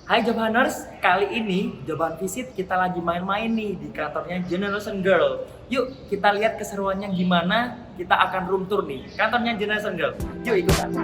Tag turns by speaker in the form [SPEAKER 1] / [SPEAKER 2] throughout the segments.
[SPEAKER 1] Hai Jobhaners, kali ini Joban Visit kita lagi main-main nih di kantornya Generation Girl. Yuk kita lihat keseruannya gimana, kita akan room tour nih kantornya Generation Girl. Yuk ikutan.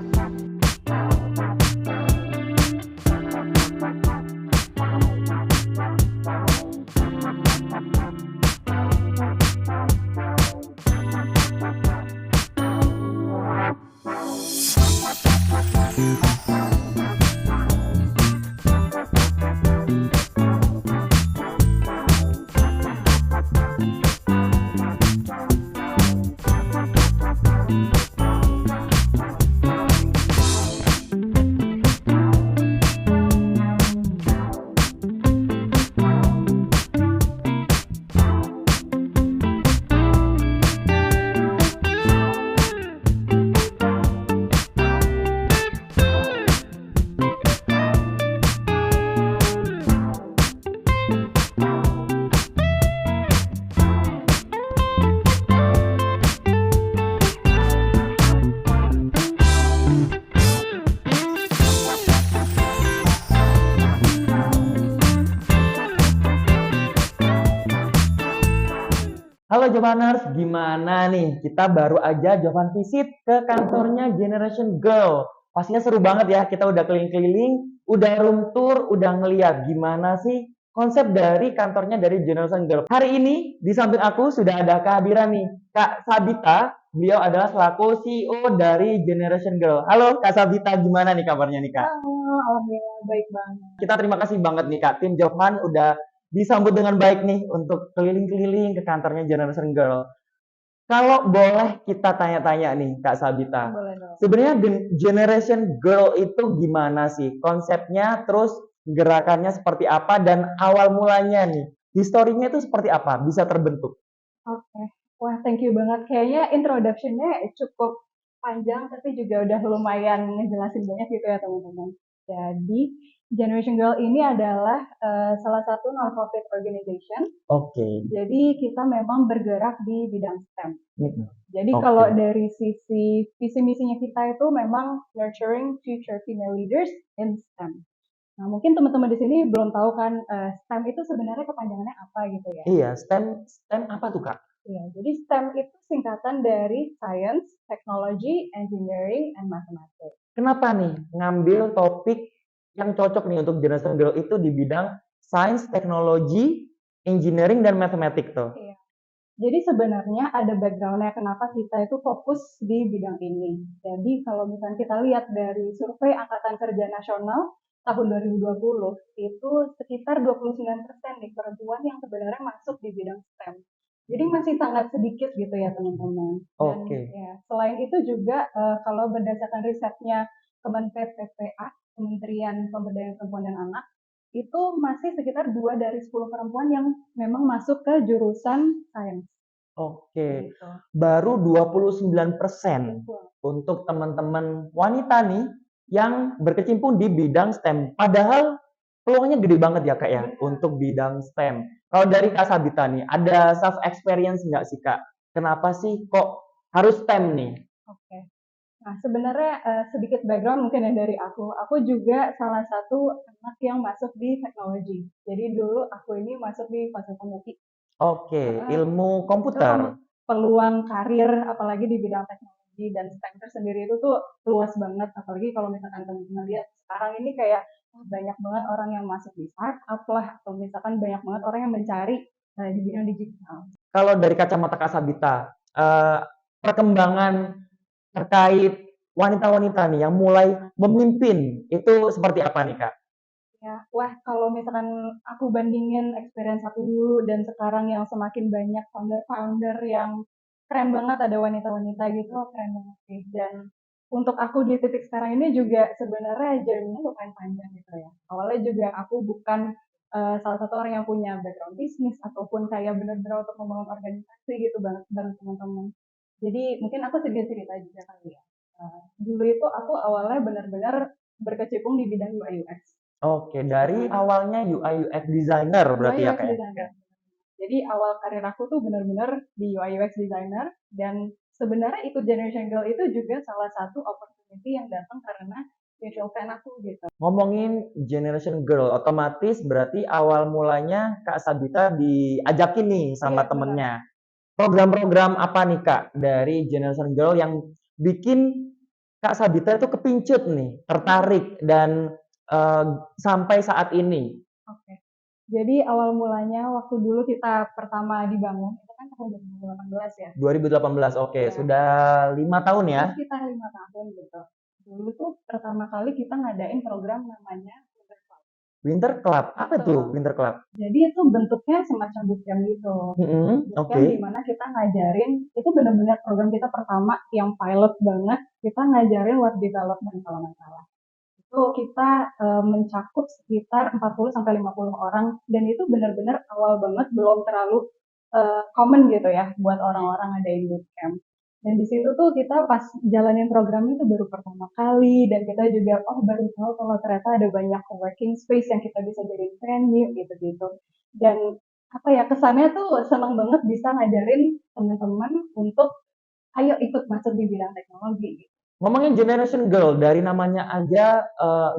[SPEAKER 1] Halo Jovaners, gimana nih? Kita baru aja Jovan visit ke kantornya Generation Girl. Pastinya seru banget ya, kita udah keliling-keliling, udah room tour, udah ngeliat gimana sih konsep dari kantornya dari Generation Girl. Hari ini di samping aku sudah ada kehadiran nih, Kak Sabita. Beliau adalah selaku CEO dari Generation Girl. Halo Kak Sabita, gimana nih kabarnya nih Kak?
[SPEAKER 2] Halo, alhamdulillah baik banget.
[SPEAKER 1] Kita terima kasih banget nih Kak, tim Jovan udah disambut dengan baik nih untuk keliling-keliling ke kantornya Generation Girl. Kalau boleh kita tanya-tanya nih Kak Sabita,
[SPEAKER 2] Boleh dong.
[SPEAKER 1] sebenarnya Generation Girl itu gimana sih konsepnya, terus gerakannya seperti apa, dan awal mulanya nih, historinya itu seperti apa bisa terbentuk?
[SPEAKER 2] Oke. Wah, thank you banget. Kayaknya introduction-nya cukup panjang, tapi juga udah lumayan ngejelasin banyak gitu ya teman-teman. Jadi, Generation Girl ini adalah salah satu non-profit organization.
[SPEAKER 1] Oke.
[SPEAKER 2] Jadi, kita memang bergerak di bidang STEM.
[SPEAKER 1] Mm-mm.
[SPEAKER 2] Jadi,
[SPEAKER 1] Oke.
[SPEAKER 2] kalau dari sisi visi misinya kita itu memang nurturing future female leaders in STEM. Nah, mungkin teman-teman di sini belum tahu kan STEM itu sebenarnya kepanjangannya apa gitu ya.
[SPEAKER 1] Iya, STEM apa tuh Kak?
[SPEAKER 2] Iya, jadi STEM itu singkatan dari Science, Technology, Engineering, and Mathematics.
[SPEAKER 1] Kenapa nih ngambil topik yang cocok nih untuk Generation Girl itu di bidang Science, Teknologi, Engineering, dan Mathematics tuh?
[SPEAKER 2] Iya. Jadi sebenarnya ada background-nya kenapa kita itu fokus di bidang ini. Jadi kalau misalnya kita lihat dari survei Angkatan Kerja Nasional tahun 2020, itu sekitar 29% nih perempuan yang sebenarnya masuk di bidang STEM. Jadi masih sangat sedikit gitu ya teman-teman. Dan
[SPEAKER 1] Oke.
[SPEAKER 2] ya, selain itu juga kalau berdasarkan risetnya PPA, Kementerian Pemberdayaan Perempuan dan Anak, itu masih sekitar 2 dari 10 perempuan yang memang masuk ke jurusan sains.
[SPEAKER 1] Oke,
[SPEAKER 2] Gitu.
[SPEAKER 1] baru 29% untuk teman-teman wanita nih yang berkecimpung di bidang STEM. Padahal peluangnya gede banget ya Kak ya untuk bidang STEM. Kalau dari Kak Sabita nih, ada self experience nggak sih Kak? Kenapa sih kok harus STEM nih?
[SPEAKER 2] Oke. Nah, sebenarnya sedikit background mungkin ya dari aku. Aku juga salah satu anak yang masuk di teknologi. Jadi dulu aku ini masuk di Fakultas UI.
[SPEAKER 1] Oke,
[SPEAKER 2] Karena
[SPEAKER 1] ilmu komputer.
[SPEAKER 2] peluang karir apalagi di bidang teknologi dan STEM sendiri itu tuh luas banget. Apalagi kalau misalkan teman-teman lihat sekarang ini kayak banyak banget orang yang masuk di startup lah, atau misalkan banyak banget orang yang mencari di bidang digital.
[SPEAKER 1] Kalau dari kacamata Kak Sabita, perkembangan terkait wanita-wanita nih yang mulai memimpin itu seperti apa nih Kak?
[SPEAKER 2] Ya, wah kalau misalkan aku bandingin experience aku dulu dan sekarang yang semakin banyak founder-founder yang keren banget, ada wanita-wanita gitu, keren banget sih. Dan untuk aku di titik sekarang ini juga sebenarnya journey-nya lumayan panjang gitu ya. Awalnya juga aku bukan salah satu orang yang punya background bisnis ataupun kayak benar-benar untuk membangun organisasi gitu banget bareng teman-teman. Jadi mungkin aku sedikit cerita juga kali ya. Dulu itu aku awalnya benar-benar berkecimpung di bidang UI UX.
[SPEAKER 1] Oke, dari awalnya UI UX designer berarti
[SPEAKER 2] UI
[SPEAKER 1] ya
[SPEAKER 2] UX
[SPEAKER 1] Kak ya?
[SPEAKER 2] designer. Jadi awal karir aku tuh benar-benar di UI UX designer, dan sebenarnya ikut Generation Girl itu juga salah satu opportunity yang datang karena mutual fan aku gitu.
[SPEAKER 1] Ngomongin Generation Girl, otomatis berarti awal mulanya Kak Sabita diajakin nih sama
[SPEAKER 2] Iya benar.
[SPEAKER 1] temennya. Program-program apa nih Kak dari Generation Girl yang bikin Kak Sabita itu kepincut nih, tertarik dan eh, sampai saat ini
[SPEAKER 2] Oke. Jadi awal mulanya waktu dulu kita pertama dibangun itu kan tahun 2018 ya.
[SPEAKER 1] 2018. Oke,
[SPEAKER 2] Ya,
[SPEAKER 1] sudah 5 tahun ya.
[SPEAKER 2] itu sekitar 5 tahun gitu. Dulu tuh pertama kali kita ngadain program namanya Winter Club.
[SPEAKER 1] Winter Club, apa tuh
[SPEAKER 2] Betul.
[SPEAKER 1] Winter Club?
[SPEAKER 2] Jadi itu bentuknya semacam bootcamp gitu.
[SPEAKER 1] Oke.
[SPEAKER 2] Bootcamp di mana kita ngajarin, itu benar-benar program kita pertama yang pilot banget, kita ngajarin web development kalau nggak salah. Itu kita mencakup sekitar 40 sampai 50 orang dan itu benar-benar awal banget, belum terlalu common gitu ya buat orang-orang ngadain bootcamp. Dan di situ tuh kita pas jalanin program itu baru pertama kali dan kita juga baru tahu kalau ternyata ada banyak working space yang kita bisa jadiin venue gitu-gitu. Dan apa ya, kesannya tuh senang banget bisa ngajarin teman-teman untuk ayo ikut masuk di bidang teknologi.
[SPEAKER 1] Ngomongin Generation Girl, dari namanya aja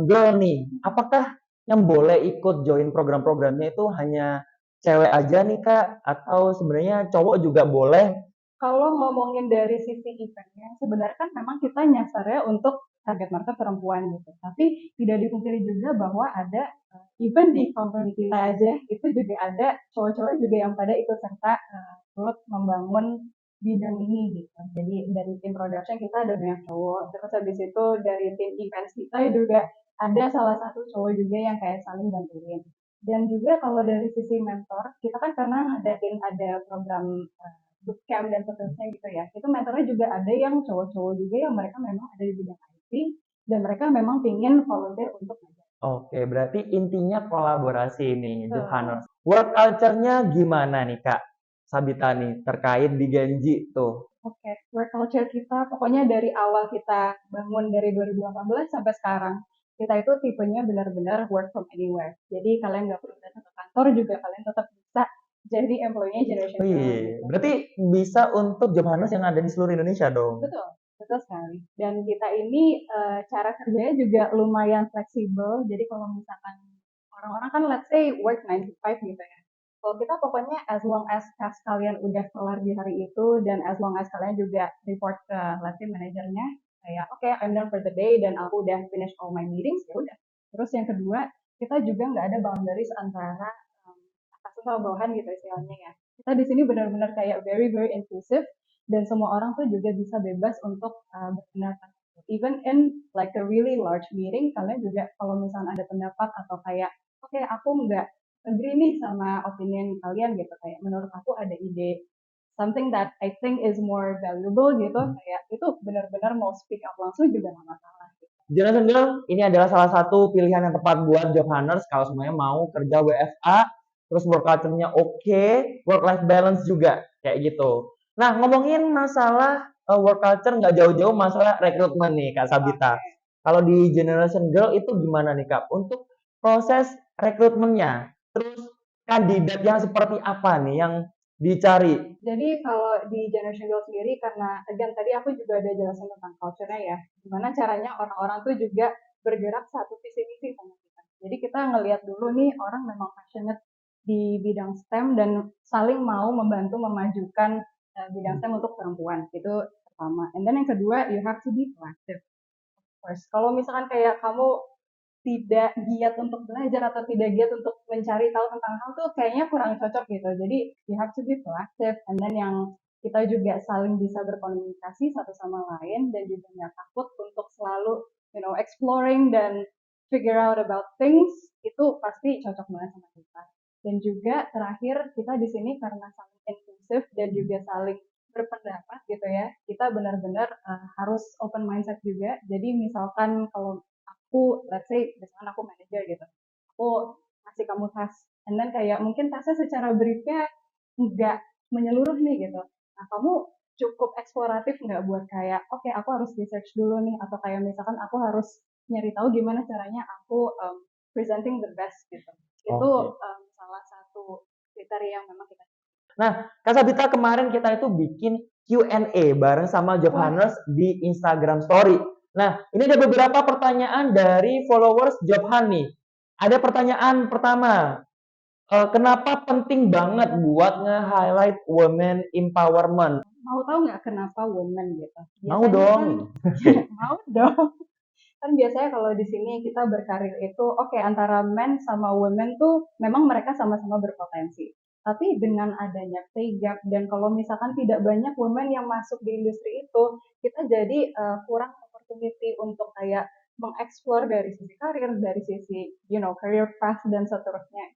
[SPEAKER 1] girl nih. Apakah yang boleh ikut join program-programnya itu hanya cewek aja nih Kak? Atau sebenarnya cowok juga boleh?
[SPEAKER 2] Kalau ngomongin dari sisi eventnya, sebenarnya kan memang kita nyasarnya untuk target market perempuan gitu. Tapi tidak dipungkiri juga bahwa ada event di company kita aja, itu juga ada cowok-cowok juga yang pada ikut serta turut membangun bidang ini gitu. Jadi dari tim production kita ada banyak cowok, terus habis itu dari tim events kita juga ada salah satu cowok juga yang kayak saling bantuin. Dan juga kalau dari sisi mentor, kita kan karena ada program bootcamp dan seterusnya gitu ya. Itu mentornya juga ada yang cowok-cowok juga yang mereka memang ada di bidang IT dan mereka memang pingin volunteer untuk ngajar.
[SPEAKER 1] Oke, berarti intinya kolaborasi nih,
[SPEAKER 2] Betul.
[SPEAKER 1] Johannes. Work culture-nya gimana nih Kak Sabita nih terkait di Genji tuh?
[SPEAKER 2] Oke, work culture kita pokoknya dari awal kita bangun dari 2018 sampai sekarang. Kita itu tipenya benar-benar work from anywhere. Jadi kalian nggak perlu datang ke kantor juga kalian tetap bisa jadi employee-nya Generation Girl
[SPEAKER 1] Wih,
[SPEAKER 2] gitu.
[SPEAKER 1] berarti bisa untuk Johannes yang ada di seluruh Indonesia dong.
[SPEAKER 2] Betul, betul sekali. Dan kita ini cara kerjanya juga lumayan fleksibel. Jadi kalau misalkan orang-orang kan let's say work 9 to 5 gitu ya. Kalau kita pokoknya as long as task kalian udah kelar di hari itu dan as long as kalian juga report ke let's say manajernya kayak oke, I'm done for the day dan aku udah finish all my meetings ya udah. Terus yang kedua, kita juga nggak ada boundaries antara atas sama bawahan gitu istilahnya ya. Kita di sini benar-benar kayak very very inclusive dan semua orang tuh juga bisa bebas untuk berpendapat. Even in like a really large meeting, kalian juga kalau misalnya ada pendapat atau kayak, oke aku nggak agree nih sama opinion kalian gitu, kayak menurut aku ada ide something that I think is more valuable gitu, kayak itu benar-benar mau speak up langsung juga nggak masalah.
[SPEAKER 1] Generation Girl ini adalah salah satu pilihan yang tepat buat Johannes kalau semuanya mau kerja WFA, terus work culture-nya oke, work life balance juga kayak gitu. Nah, ngomongin masalah work culture nggak jauh-jauh masalah rekrutmen nih Kak Sabita.
[SPEAKER 2] Oke.
[SPEAKER 1] Kalau di Generation Girl itu gimana nih Kak untuk proses rekrutmennya? Terus kandidat yang seperti apa nih yang dicari?
[SPEAKER 2] Jadi kalau di Generation Girl sendiri, karena again tadi aku juga ada jelasin tentang culture-nya ya, gimana caranya orang-orang tuh juga bergerak satu visi misi sama kita. Jadi kita ngelihat dulu nih orang memang passionate di bidang STEM dan saling mau membantu memajukan bidang STEM untuk perempuan. Itu pertama. And then yang kedua, you have to be proactive. First, kalau misalkan kayak kamu tidak giat untuk belajar atau tidak giat untuk mencari tahu tentang hal tuh kayaknya kurang cocok gitu. Jadi you have to be proactive and then yang kita juga saling bisa berkomunikasi satu sama lain dan juga nggak takut untuk selalu exploring dan figure out about things itu pasti cocok banget sama kita. Dan juga terakhir kita di sini karena saling inklusif dan juga saling berpendapat gitu ya, kita benar-benar harus open mindset juga. Jadi misalkan kalau aku let's say misalkan aku manager gitu, aku kasih kamu task and then kayak mungkin tasknya secara briefnya nggak menyeluruh nih gitu, nah kamu cukup eksploratif nggak buat kayak oke, aku harus research dulu nih atau kayak misalkan aku harus nyari tahu gimana caranya aku presenting the best gitu. Itu
[SPEAKER 1] Oke.
[SPEAKER 2] salah satu kriteria yang memang kita.
[SPEAKER 1] Nah, Kak Sabita kemarin kita itu bikin Q&A bareng sama
[SPEAKER 2] Wah,
[SPEAKER 1] Johannes di Instagram Story. Nah, ini ada beberapa pertanyaan dari followers Jobhan nih. Ada pertanyaan pertama, kenapa penting banget buat nge-highlight women empowerment?
[SPEAKER 2] Mau tahu nggak kenapa women gitu?
[SPEAKER 1] Mau
[SPEAKER 2] Biasanya kan
[SPEAKER 1] dong. Oke.
[SPEAKER 2] mau dong. Kan biasanya kalau di sini kita berkarir itu oke, antara men sama women tuh memang mereka sama-sama berpotensi. Tapi dengan adanya pay gap dan kalau misalkan tidak banyak women yang masuk di industri itu, kita jadi kurang opportunity untuk kayak mengeksplor dari sisi karir, dari sisi career path dan seterusnya.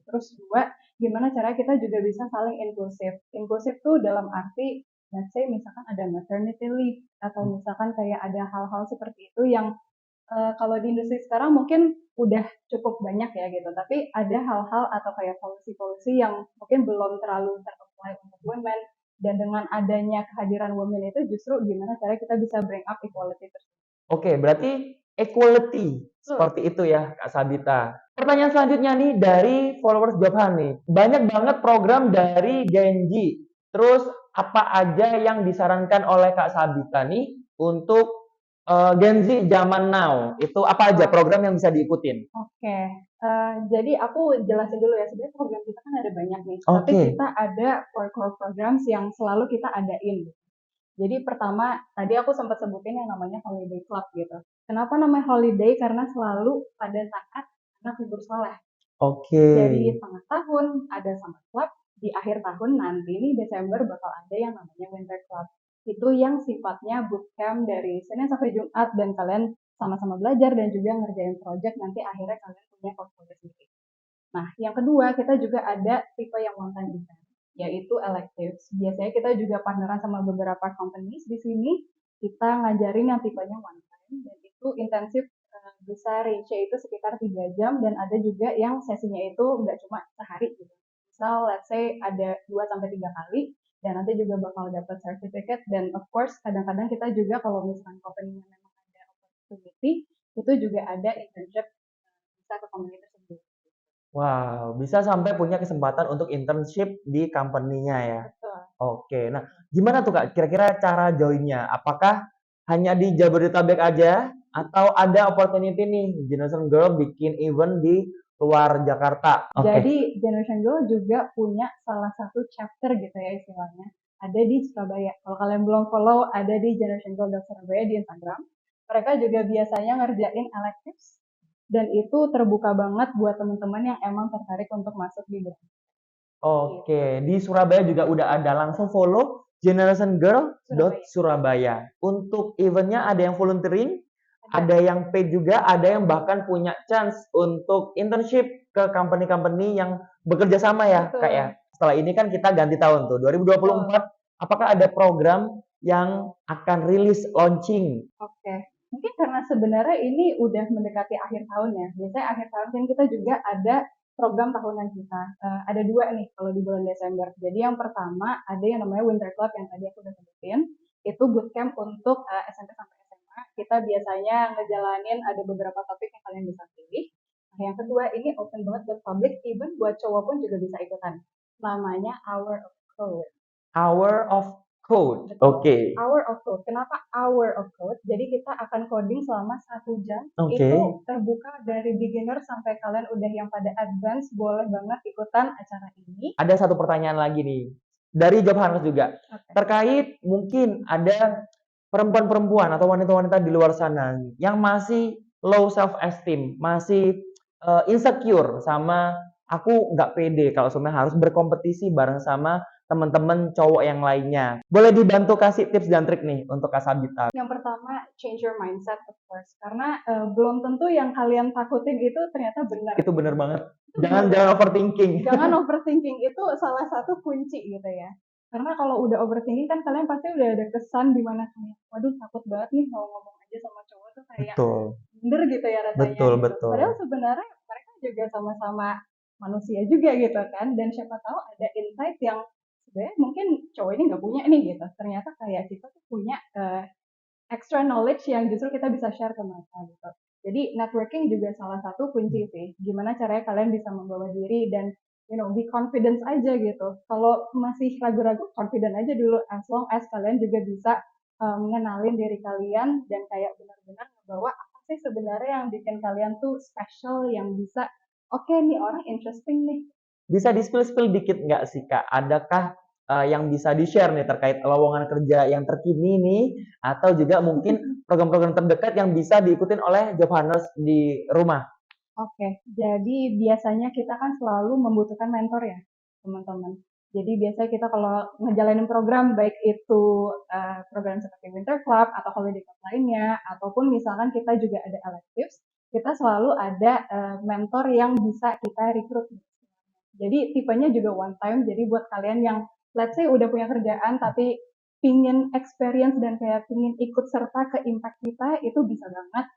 [SPEAKER 2] Terus dua, gimana cara kita juga bisa saling inklusif. Inklusif tuh dalam arti let's say misalkan ada maternity leave atau misalkan kayak ada hal-hal seperti itu yang kalau di industri sekarang mungkin udah cukup banyak ya gitu, tapi ada hal-hal atau kayak policy-policy yang mungkin belum terlalu ter-apply untuk women, dan dengan adanya kehadiran women itu justru gimana cara kita bisa bring up equality tersebut.
[SPEAKER 1] Oke, berarti equality seperti itu ya, Kak Sabita. Pertanyaan selanjutnya nih dari followers Jobhan nih. Banyak banget program dari Genji. Terus apa aja yang disarankan oleh Kak Sabita nih untuk Gen Z zaman now? Itu apa aja program yang bisa diikutin?
[SPEAKER 2] Oke, jadi aku jelasin dulu ya, sebenarnya program kita kan ada banyak nih, tapi
[SPEAKER 1] Oke.
[SPEAKER 2] kita ada core programs yang selalu kita adain. Jadi pertama, tadi aku sempat sebutin yang namanya holiday club gitu. Kenapa namanya holiday? Karena selalu pada saat anak libur sekolah.
[SPEAKER 1] Oke.
[SPEAKER 2] Jadi tengah tahun ada summer club, di akhir tahun nanti nih Desember bakal ada yang namanya winter club. Itu yang sifatnya bootcamp dari Senin sampai Jumat dan kalian sama-sama belajar dan juga ngerjain project, nanti akhirnya kalian punya portfolio sendiri. Nah, yang kedua kita juga ada tipe yang one time event, yaitu electives. Biasanya kita juga partneran sama beberapa companies di sini, kita ngajarin yang tipenya one time dan itu intensif, bisa range itu sekitar 3 jam dan ada juga yang sesinya itu nggak cuma sehari gitu. Misal let's say ada 2 sampai 3 kali dan nanti juga bakal dapat certificate, dan of course kadang-kadang kita juga kalau misalkan company-nya memang ada opportunity itu juga ada internship, bisa ke company tersebut.
[SPEAKER 1] Wow, bisa sampai punya kesempatan untuk internship di company-nya ya.
[SPEAKER 2] Betul.
[SPEAKER 1] Oke, nah gimana tuh Kak kira-kira cara join-nya? Apakah hanya di Jabodetabek aja atau ada opportunity nih Generation Girl bikin event di luar Jakarta? Oke.
[SPEAKER 2] Jadi Generation Girl juga punya salah satu chapter gitu ya istilahnya. Ada di Surabaya. Kalau kalian belum follow, ada di Generation Girl Surabaya di Instagram. Mereka juga biasanya ngerjain electives dan itu terbuka banget buat teman-teman yang emang tertarik untuk masuk di brand.
[SPEAKER 1] Oke, di Surabaya juga udah ada, langsung follow Generation Girl Surabaya. Untuk eventnya ada yang volunteering, ada yang paid juga, ada yang bahkan punya chance untuk internship ke company-company yang bekerja sama ya,
[SPEAKER 2] Betul.
[SPEAKER 1] Kak ya. Setelah ini kan kita ganti tahun tuh, 2024. Apakah ada program yang akan rilis launching?
[SPEAKER 2] Oke, mungkin karena sebenarnya ini udah mendekati akhir tahun ya. Biasanya akhir tahun kan kita juga ada program tahunan kita. Ada dua nih kalau di bulan Desember. Jadi yang pertama ada yang namanya Winter Club yang tadi aku udah sebutin. Itu bootcamp untuk SMP sampai SMA. Kita biasanya ngejalanin ada beberapa topik yang kalian bisa pilih. Nah, yang kedua ini open banget buat public, even buat cowok pun juga bisa ikutan. Namanya Hour of Code.
[SPEAKER 1] Hour of Code. Oke.
[SPEAKER 2] Hour of Code. Kenapa Hour of Code? Jadi kita akan coding selama 1 jam.
[SPEAKER 1] Oke.
[SPEAKER 2] Itu terbuka dari beginner sampai kalian udah yang pada advance, boleh banget ikutan acara ini.
[SPEAKER 1] Ada satu pertanyaan lagi nih dari Job Hannes juga. Terkait mungkin ada perempuan-perempuan atau wanita-wanita di luar sana yang masih low self esteem, masih insecure sama aku nggak pede kalau sebenarnya harus berkompetisi bareng sama teman-teman cowok yang lainnya. Boleh dibantu kasih tips dan trik nih untuk Kak Sabita?
[SPEAKER 2] Yang pertama, change your mindset of course. Karena belum tentu yang kalian takutin itu ternyata benar.
[SPEAKER 1] Itu benar banget. Jangan overthinking.
[SPEAKER 2] Jangan overthinking, itu salah satu kunci gitu ya. Karena kalau udah overthinking kan kalian pasti udah ada kesan di mana kayak, waduh takut banget nih mau ngomong aja sama cowok tuh kayak minder gitu ya rasanya.
[SPEAKER 1] Betul,
[SPEAKER 2] gitu.
[SPEAKER 1] betul.
[SPEAKER 2] Padahal sebenarnya mereka juga sama-sama manusia juga gitu kan. Dan siapa tahu ada insight yang sebenarnya mungkin cowok ini nggak punya nih gitu. Ternyata kayak kita tuh punya extra knowledge yang justru kita bisa share ke mereka gitu. Jadi networking juga salah satu kunci sih. Gimana caranya kalian bisa membawa diri dan be confident aja gitu. Kalau masih ragu-ragu, confident aja dulu. As long as kalian juga bisa ngenalin diri kalian dan kayak benar-benar ngebawa apa sih sebenarnya yang bikin kalian tuh special yang bisa oke nih orang interesting nih.
[SPEAKER 1] Bisa di-spill-spill dikit nggak sih Kak? Adakah yang bisa di-share nih terkait lowongan kerja yang terkini nih, atau juga mungkin program-program terdekat yang bisa diikutin oleh job hunters di rumah?
[SPEAKER 2] Oke, jadi biasanya kita kan selalu membutuhkan mentor ya, teman-teman. Jadi biasanya kita kalau ngejalanin program, baik itu program seperti Winter Club atau Holiday Club lainnya, ataupun misalkan kita juga ada electives, kita selalu ada mentor yang bisa kita rekrut. Jadi tipenya juga one time, jadi buat kalian yang let's say udah punya kerjaan tapi pingin experience dan kayak pingin ikut serta ke impact kita, itu bisa banget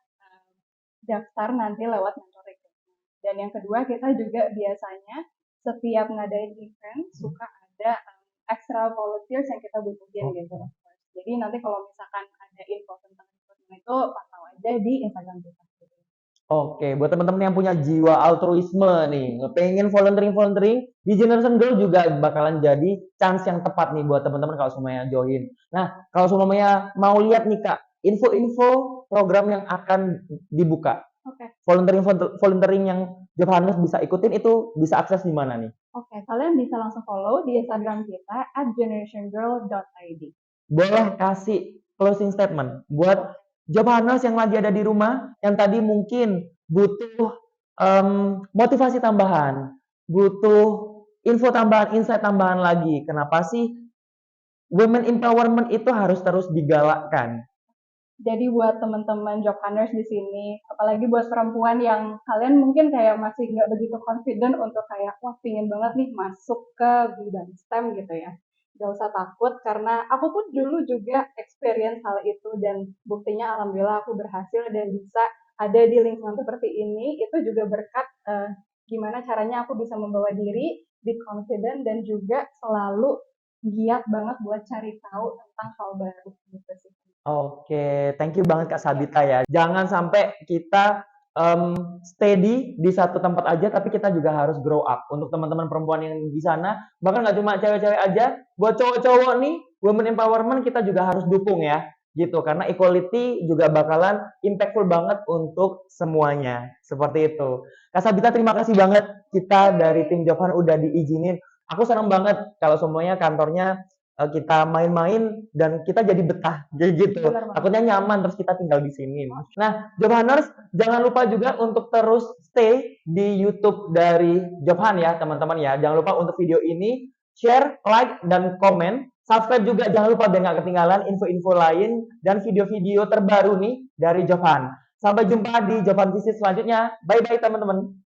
[SPEAKER 2] daftar nanti lewat mentor recruitment. Dan yang kedua kita juga biasanya setiap ngadain event suka ada extra volunteers yang kita butuhin gitu. Jadi nanti kalau misalkan ada info tentang recruitment itu pantau aja di Instagram kita.
[SPEAKER 1] Oke, buat teman-teman yang punya jiwa altruisme nih, pengen volunteering di Generation Girl juga bakalan jadi chance yang tepat nih buat teman-teman kalau semuanya join. Nah, kalau semuanya mau lihat nih Kak, info-info program yang akan dibuka,
[SPEAKER 2] Oke.
[SPEAKER 1] volunteering yang job hunters bisa ikutin itu bisa akses di mana nih?
[SPEAKER 2] Oke, kalian bisa langsung follow di Instagram kita @generationgirl.id.
[SPEAKER 1] Boleh kasih closing statement buat job hunters yang lagi ada di rumah, yang tadi mungkin butuh motivasi tambahan, butuh info tambahan, insight tambahan lagi. Kenapa sih women empowerment itu harus terus digalakkan?
[SPEAKER 2] Jadi buat teman-teman job hunters di sini, apalagi buat perempuan yang kalian mungkin kayak masih nggak begitu confident untuk kayak, wah pingin banget nih masuk ke bidang STEM gitu ya. Gak usah takut, karena aku pun dulu juga experience hal itu dan buktinya alhamdulillah aku berhasil dan bisa ada di lingkungan seperti ini. Itu juga berkat gimana caranya aku bisa membawa diri, be confident, dan juga selalu giat banget buat cari tahu tentang hal baru gitu sih.
[SPEAKER 1] Oke, thank you banget Kak Sabita ya. Jangan sampai kita steady di satu tempat aja, tapi kita juga harus grow up. Untuk teman-teman perempuan yang di sana, bahkan nggak cuma cewek-cewek aja, buat cowok-cowok nih, women empowerment kita juga harus dukung ya, gitu. Karena equality juga bakalan impactful banget untuk semuanya. Seperti itu. Kak Sabita, terima kasih banget kita dari tim Jovan udah diizinin. Aku senang banget kalau semuanya kantornya kita main-main dan kita jadi betah kayak gitu. Takutnya nyaman terus kita tinggal di sini. Nah, Job Hunters jangan lupa juga untuk terus stay di YouTube dari Job Hunt ya, teman-teman ya. Jangan lupa untuk video ini share, like dan komen. Subscribe juga jangan lupa biar nggak ketinggalan info-info lain dan video-video terbaru nih dari Job Hunt. Sampai jumpa di Job Hunt Visit selanjutnya. Bye bye teman-teman.